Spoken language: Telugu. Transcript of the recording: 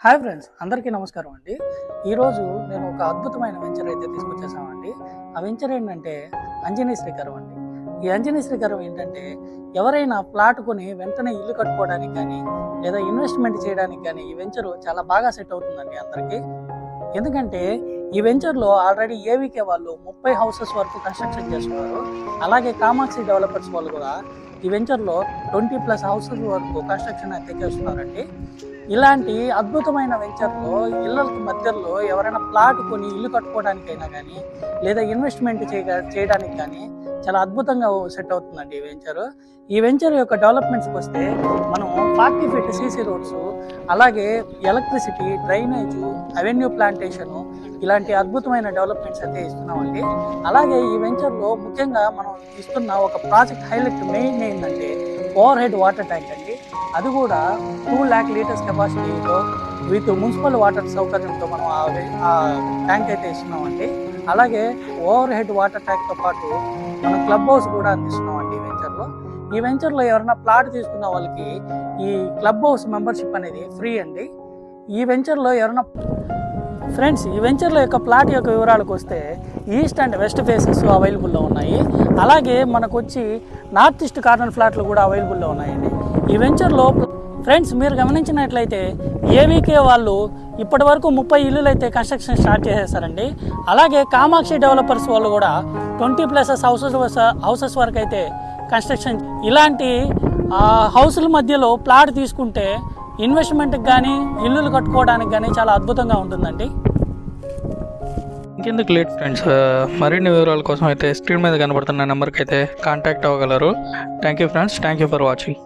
హాయ్ ఫ్రెండ్స్, అందరికీ నమస్కారం అండి. ఈరోజు నేను ఒక అద్భుతమైన వెంచర్ అయితే తీసుకొచ్చేసామండి. ఆ వెంచర్ ఏంటంటే అంజనీ శ్రీకరం అండి. ఈ అంజనీ శ్రీకరం ఏంటంటే ఎవరైనా ప్లాట్ కొని వెంటనే ఇల్లు కట్టుకోవడానికి కానీ లేదా ఇన్వెస్ట్మెంట్ చేయడానికి కానీ ఈ వెంచర్ చాలా బాగా సెట్ అవుతుందండి అందరికీ. ఎందుకంటే ఈ వెంచర్లో ఆల్రెడీ ఏవికే వాళ్ళు 30 హౌసెస్ వరకు కన్స్ట్రక్షన్ చేస్తున్నారు. అలాగే కామాక్షి డెవలపర్స్ వాళ్ళు కూడా ఈ వెంచర్లో 20+ హౌసెస్ వరకు కన్స్ట్రక్షన్ అయితే చేస్తున్నారండి. ఇలాంటి అద్భుతమైన వెంచర్లో ఇళ్ళకి మధ్యలో ఎవరైనా ప్లాట్ కొని ఇల్లు కట్టుకోవడానికైనా కానీ లేదా ఇన్వెస్ట్మెంట్ చేయడానికి కానీ చాలా అద్భుతంగా సెట్ అవుతుందండి ఈ వెంచర్ యొక్క డెవలప్మెంట్స్కి వస్తే మనం 40 ఫీట్ సీసీ రోడ్స్, అలాగే ఎలక్ట్రిసిటీ, డ్రైనేజు, అవెన్యూ ప్లాంటేషను ఇలాంటి అద్భుతమైన డెవలప్మెంట్స్ అయితే ఇస్తున్నామండి. అలాగే ఈ వెంచర్లో ముఖ్యంగా మనం ఇస్తున్న ఒక ప్రాజెక్ట్ హైలైట్ మెయిన్ ఏంటంటే ఓవర్ హెడ్ వాటర్ ట్యాంక్ అండి. అది కూడా 2 lakh లీటర్స్ కెపాసిటీతో విత్ మున్సిపల్ వాటర్ సౌకర్యంతో మనం ఆ ట్యాంక్ అయితే ఇస్తున్నామండి. అలాగే ఓవర్ హెడ్ వాటర్ ట్యాంక్తో పాటు మనం క్లబ్ హౌస్ కూడా అందిస్తున్నామండి ఈ వెంచర్లో ఎవరైనా ప్లాట్ తీసుకున్న వాళ్ళకి ఈ క్లబ్ హౌస్ మెంబర్షిప్ అనేది ఫ్రీ అండి. ఈ వెంచర్లో ఈ వెంచర్లో యొక్క ప్లాట్ యొక్క వివరాలకు వస్తే ఈస్ట్ అండ్ వెస్ట్ ఫేసెస్ అవైలబుల్లో ఉన్నాయి. అలాగే మనకు వచ్చి నార్త్ ఈస్ట్ కార్నర్ ఫ్లాట్లు కూడా అవైలబుల్లో ఉన్నాయండి. ఈ వెంచర్లో ఫ్రెండ్స్ మీరు గమనించినట్లయితే ఏవికే వాళ్ళు ఇప్పటి వరకు 30 ఇల్లులు అయితే కన్స్ట్రక్షన్ స్టార్ట్ చేసేస్తారండి. అలాగే కామాక్షి డెవలపర్స్ వాళ్ళు కూడా 20+ హౌసెస్ వరకు అయితే కన్స్ట్రక్షన్. ఇలాంటి హౌసుల మధ్యలో ప్లాట్ తీసుకుంటే ఇన్వెస్ట్మెంట్కి కానీ ఇల్లులు కట్టుకోవడానికి కానీ చాలా అద్భుతంగా ఉంటుందండి. ఇంకెందుకు లేట్ ఫ్రెండ్స్, మరిన్ని వివరాల కోసం అయితే స్క్రీన్ మీద కనబడుతున్న నెంబర్కి అయితే కాంటాక్ట్ అవ్వగలరు. Thank you friends, thank you for watching.